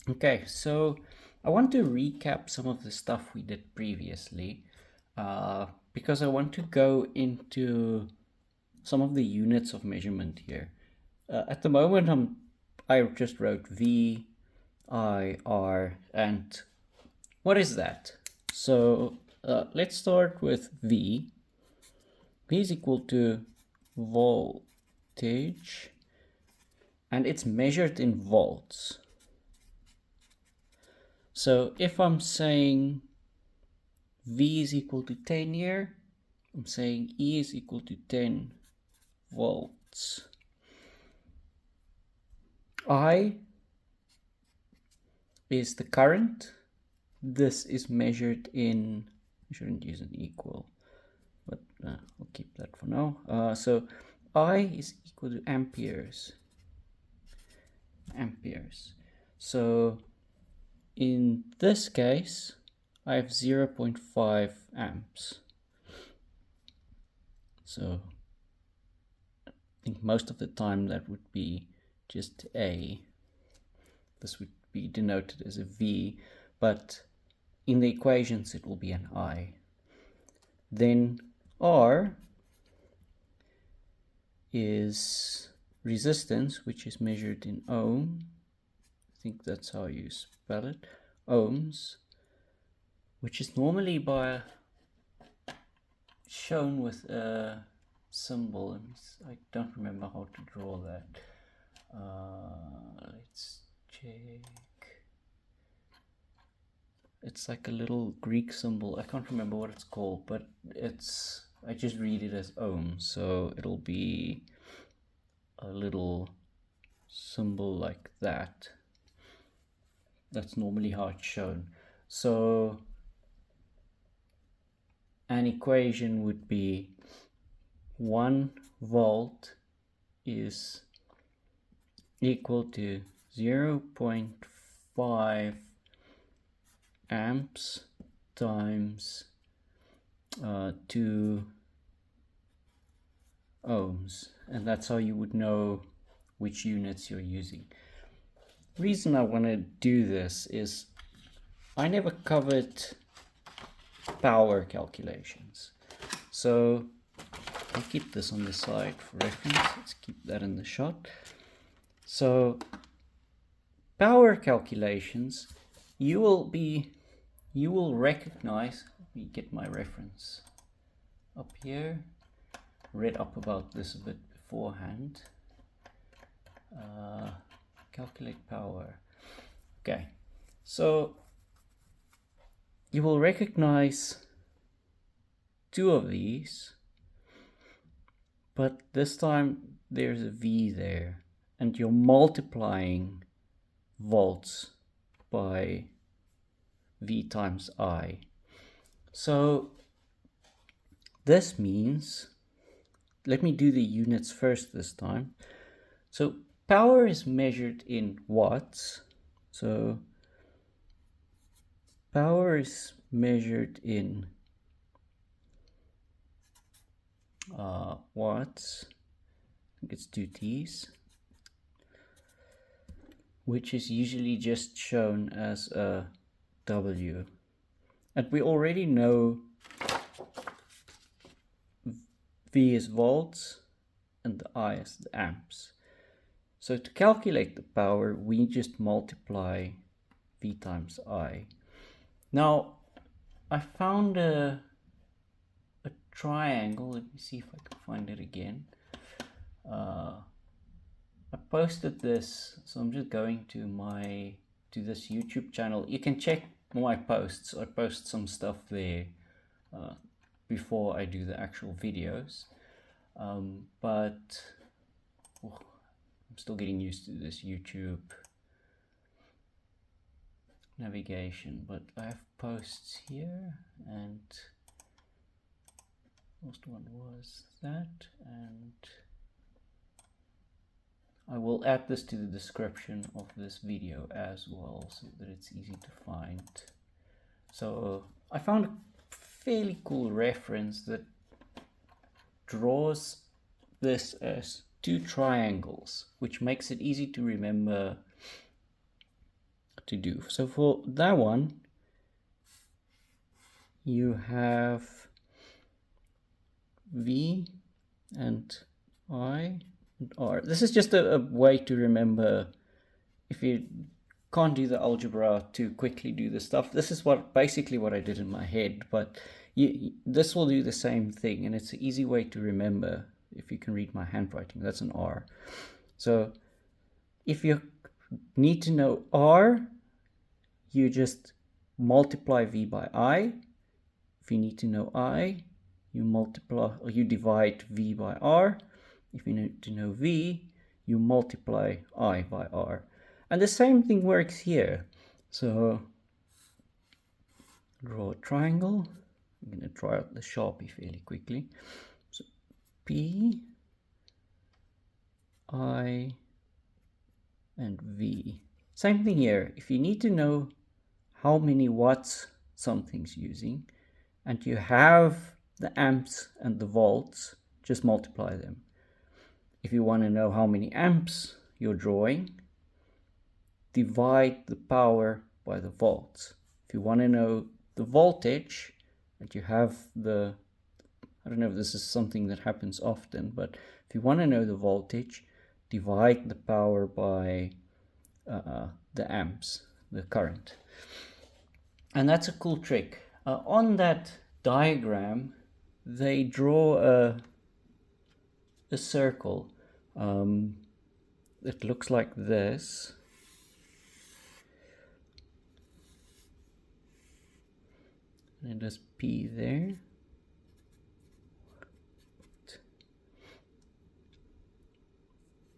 Okay, so I want to recap some of the stuff we did previously because I want to go into some of the units of measurement here. At the moment, I just wrote V, I, R, and what is that? So let's start with V. V is equal to voltage, and it's measured in volts. So if I'm saying V is equal to 10 here, I'm saying E is equal to 10 volts. I is the current. This is measured in, I shouldn't use an equal, but I'll keep that for now. So I is equal to amperes. Amperes. So in this case, I have 0.5 amps. So I think most of the time that would be just A. This would be denoted as a V, but in the equations it will be an I. Then R is resistance, which is measured in ohm. I think that's how you spell it. Ohms, which is normally by shown with a symbol. I don't remember how to draw that. Let's check. It's like a little Greek symbol. I can't remember what it's called, but I just read it as ohm, so it'll be a little symbol like that. That's normally how it's shown. So an equation would be 1 volt is equal to 0.5 amps times 2 ohms, and that's how you would know which units you're using. The reason I want to do this is I never covered power calculations, so I'll keep this on the side for reference. Let's keep that in the shot. So power calculations, you will recognize, let me get my reference up here, read up about this a bit beforehand. Calculate power. Okay, so you will recognize two of these, but this time there's a V there, and you're multiplying volts by V times I. So this means, let me do the units first this time. So power is measured in watts. So power is measured in watts. I think it's 2 T's, which is usually just shown as a W. And we already know V is volts and the I is the amps. So to calculate the power, we just multiply V times I. Now, I found a triangle. Let me see if I can find it again. I posted this, so I'm just going to this YouTube channel. You can check my posts. I post some stuff there before I do the actual videos. But I'm still getting used to this YouTube navigation. But I have posts here, and most one was that, and I will add this to the description of this video as well, so that it's easy to find. So I found a fairly cool reference that draws this as two triangles, which makes it easy to remember to do. So for that one, you have V and I and R. This is just a way to remember. If you can't do the algebra to quickly do this stuff, this is basically what I did in my head, but this will do the same thing, and it's an easy way to remember. If you can read my handwriting, that's an R. So if you need to know R, you just multiply V by I. If you need to know I, you multiply, or you divide V by R. If you need to know V, you multiply I by R. And the same thing works here. So draw a triangle. I'm going to try out the Sharpie fairly quickly. So P, I, and V. Same thing here. If you need to know how many watts something's using, and you have the amps and the volts, just multiply them. If you want to know how many amps you're drawing, divide the power by the volts. If you want to know the voltage, and you have the, I don't know if this is something that happens often, but if you want to know the voltage, divide the power by the amps, the current. And that's a cool trick. On that diagram, they draw a circle. It looks like this. And there's P there.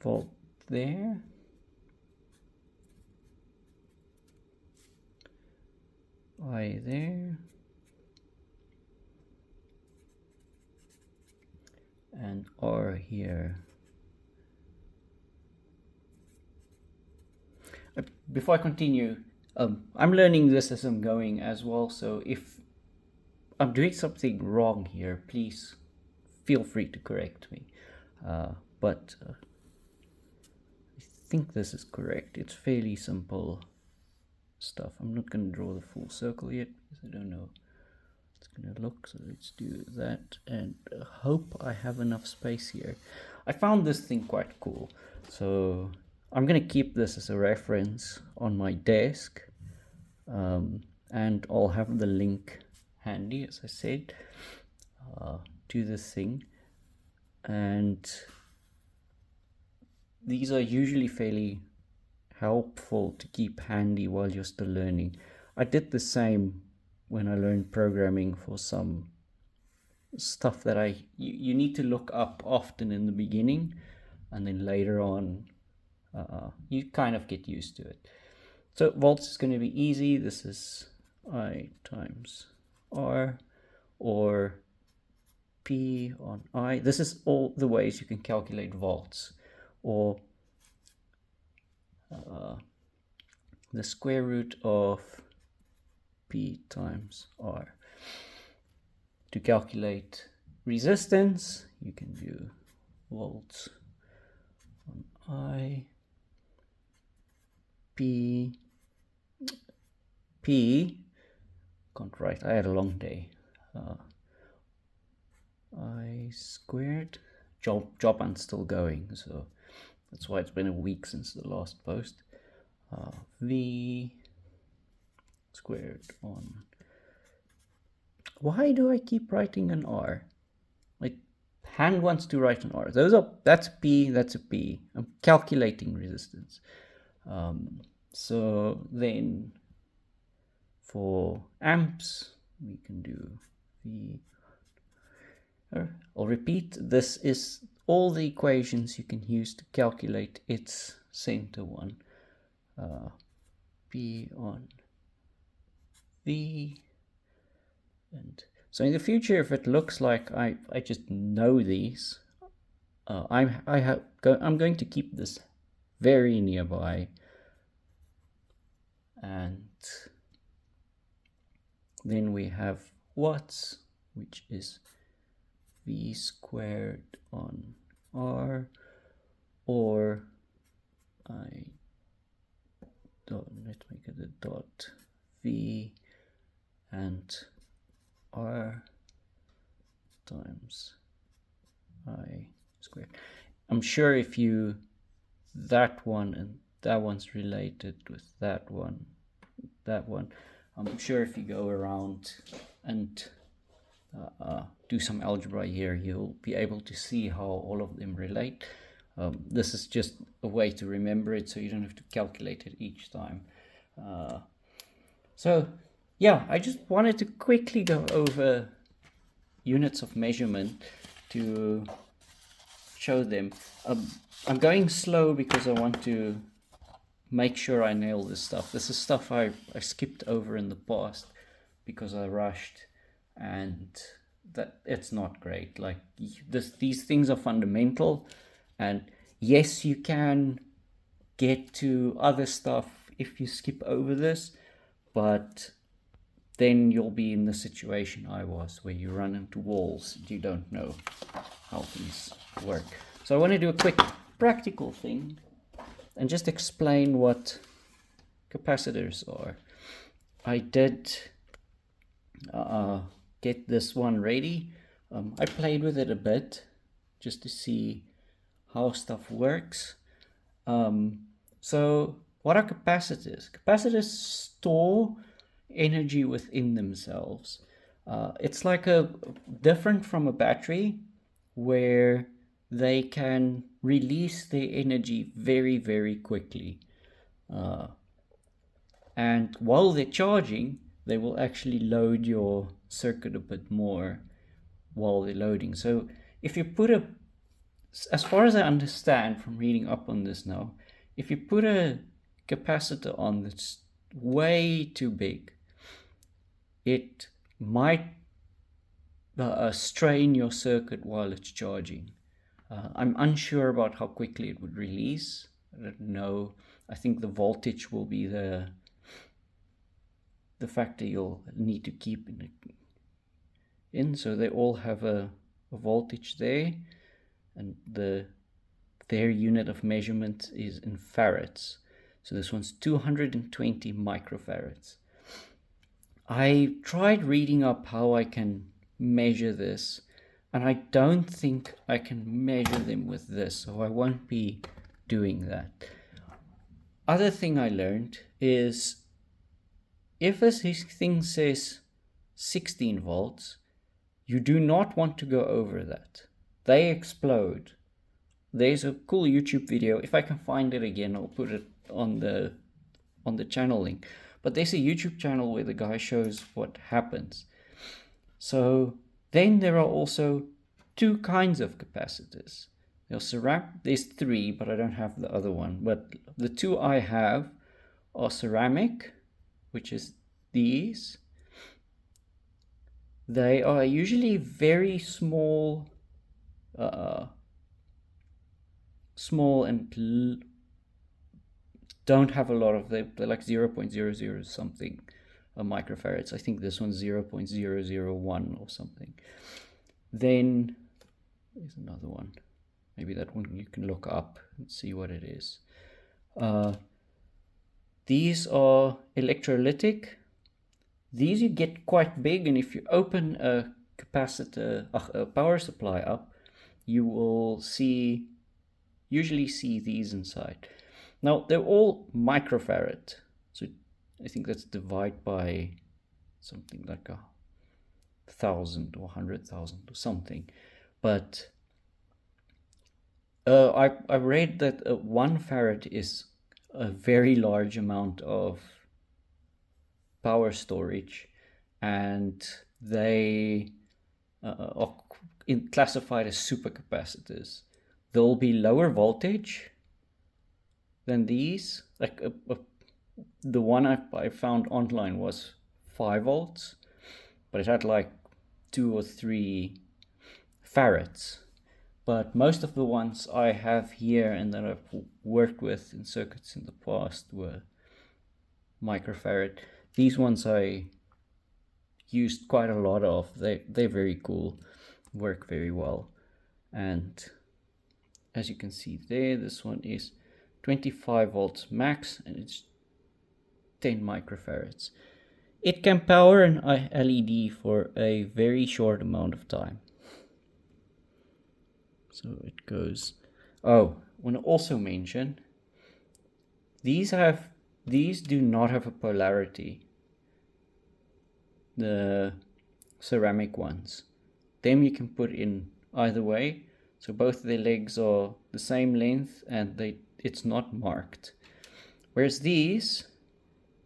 Volt there. I there. And R here. Before I continue, I'm learning this as I'm going as well, so if I'm doing something wrong here, please feel free to correct me. But I think this is correct. It's fairly simple stuff. I'm not going to draw the full circle yet because I don't know it's going to look. So let's do that, and hope I have enough space here. I found this thing quite cool, so I'm going to keep this as a reference on my desk, and I'll have the link handy, as I said, to this thing. And these are usually fairly helpful to keep handy while you're still learning. I did the same when I learned programming for some stuff that you need to look up often in the beginning, and then later on you kind of get used to it. So volts is going to be easy. This is I times R, or P on I. This is all the ways you can calculate volts, or the square root of P times R. To calculate resistance, you can do volts on I, P, can't write, I had a long day, I squared, job hunt's still going, so that's why it's been a week since the last post, V squared on, why do I keep writing an R? My hand wants to write an R. That's P, that's a P. I'm calculating resistance. So then for amps, we can do V. I'll repeat, this is all the equations you can use to calculate its center one. P on V. And so in the future, if it looks like I just know these, I'm going to keep this very nearby, and then we have watts, which is V squared on R, or I dot, let's make it a dot V and R times I squared. I'm sure if you, that one and that one's related with that one, I'm sure if you go around and do some algebra here, you'll be able to see how all of them relate. This is just a way to remember it, so you don't have to calculate it each time. So yeah, I just wanted to quickly go over units of measurement to show them. I'm going slow because I want to make sure I nail this stuff. This is stuff I skipped over in the past because I rushed, and that it's not great. Like these things are fundamental, and yes, you can get to other stuff if you skip over this, but then you'll be in the situation I was, where you run into walls and you don't know how things work. So I want to do a quick practical thing and just explain what capacitors are. I did get this one ready. I played with it a bit just to see how stuff works. So what are capacitors? Capacitors store energy within themselves. It's like different from a battery, where they can release their energy very, very quickly. And while they're charging, they will actually load your circuit a bit more while they're loading. So if you put as far as I understand from reading up on this now, if you put a capacitor on that's way too big, it might strain your circuit while it's charging. I'm unsure about how quickly it would release. I don't know. I think the voltage will be the factor you'll need to keep in. So they all have a voltage there, and their unit of measurement is in farads. So this one's 220 microfarads. I tried reading up how I can measure this, and I don't think I can measure them with this, so I won't be doing that. Other thing I learned is, if this thing says 16 volts, you do not want to go over that. They explode. There's a cool YouTube video. If I can find it again, I'll put it on the channel link. But there's a YouTube channel where the guy shows what happens. So then there are also two kinds of capacitors. There's three, but I don't have the other one. But the two I have are ceramic, which is these. They are usually very small, and don't have a lot of, they're like 0.00 something microfarads. I think this one's 0.001 or something. Then there's another one. Maybe that one you can look up and see what it is. These are electrolytic. These you get quite big, and if you open a capacitor, a power supply up, you will usually see these inside. Now they're all microfarad, so I think that's divided by something like 1,000 or 100,000 or something. But I read that 1 farad is a very large amount of power storage, and they are classified as supercapacitors. They'll be lower voltage than these. Like the one I found online was 5 volts, but it had like 2 or 3 farads. But most of the ones I have here and that I've worked with in circuits in the past were microfarad. These ones I used quite a lot of. They're very cool, work very well. And as you can see there, this one is 25 volts max, and it's 10 microfarads. It can power an LED for a very short amount of time. So it goes. Oh, I want to also mention these do not have a polarity. The ceramic ones. Them you can put in either way. So both their legs are the same length and it's not marked. Whereas these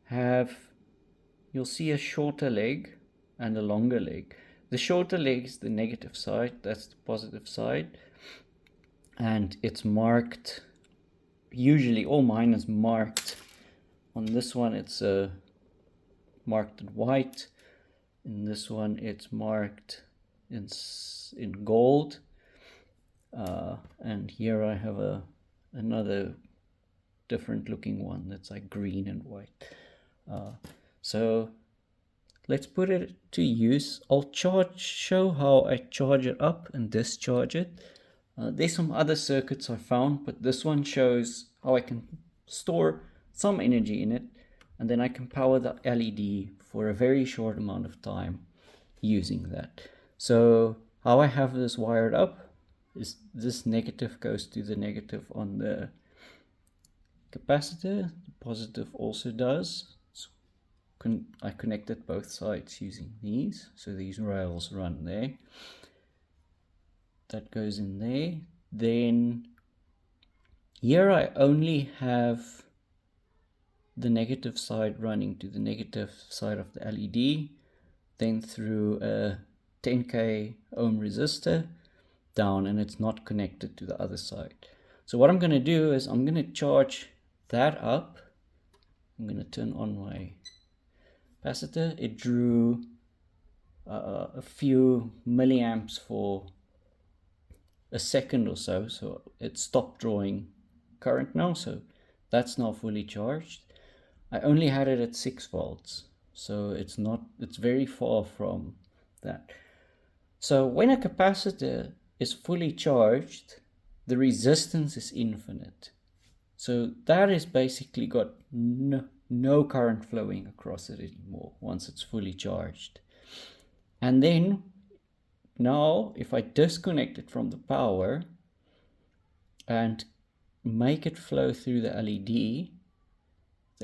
have, you'll see a shorter leg and a longer leg. The shorter leg is the negative side, that's the positive side. And it's marked, usually all mine is marked. On this one it's marked in white. In this one it's marked in gold. And here I have another different looking one that's like green and white. So let's put it to use. I'll show how I charge it up and discharge it. There's some other circuits I found, but this one shows how I can store some energy in it, and then I can power the LED for a very short amount of time using that. So how I have this wired up is this negative goes to the negative on the capacitor. The positive also does. I connected both sides using these, so these rails run there. That goes in there. Then here I only have the negative side running to the negative side of the LED, then through a 10k ohm resistor down, and it's not connected to the other side. So what I'm going to do is I'm going to charge that up. I'm going to turn on my capacitor. It drew a few milliamps for a second or so, so it stopped drawing current now, so that's now fully charged. I only had it at 6 volts, so it's very far from that. So when a capacitor is fully charged, the resistance is infinite. So that is basically got no current flowing across it anymore once it's fully charged. And then now if I disconnect it from the power and make it flow through the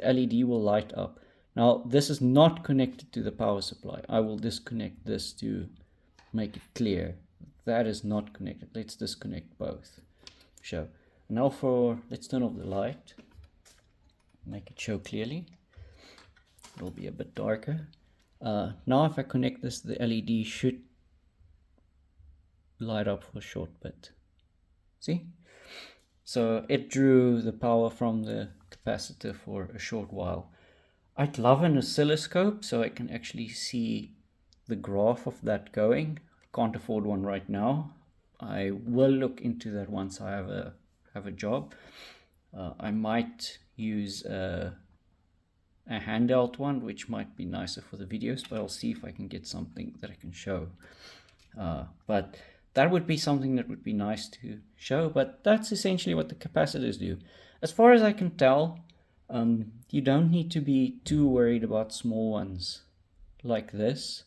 LED will light up. Now this is not connected to the power supply. I will disconnect this to make it clear. That is not connected. Let's disconnect both. Show. Now let's turn off the light. Make it show clearly. It'll be a bit darker. Now if I connect this, the LED should light up for a short bit. See? So it drew the power from the capacitor for a short while. I'd love an oscilloscope so I can actually see the graph of that going. Can't afford one right now. I will look into that once I have a job. I might use a handheld one, which might be nicer for the videos, but I'll see if I can get something that I can show. But that would be something that would be nice to show, but that's essentially what the capacitors do. As far as I can tell, you don't need to be too worried about small ones like this.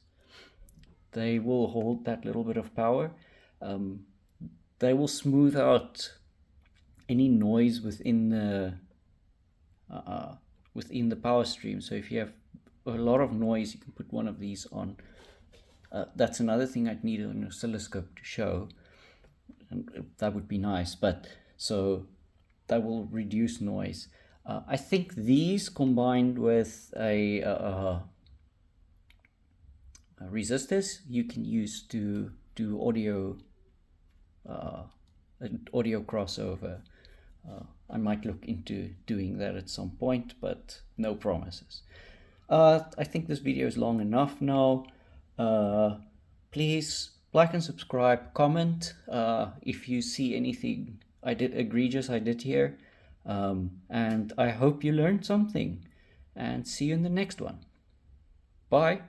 They will hold that little bit of power. They will smooth out any noise within the power stream. So if you have a lot of noise, you can put one of these on. That's another thing I'd need an oscilloscope to show, and that would be nice. But so that will reduce noise. I think these combined with resistors you can use to do audio crossover. I might look into doing that at some point, but no promises. I think this video is long enough now. Please like and subscribe, comment if you see anything egregious I did here, and I hope you learned something, and see you in the next one. Bye.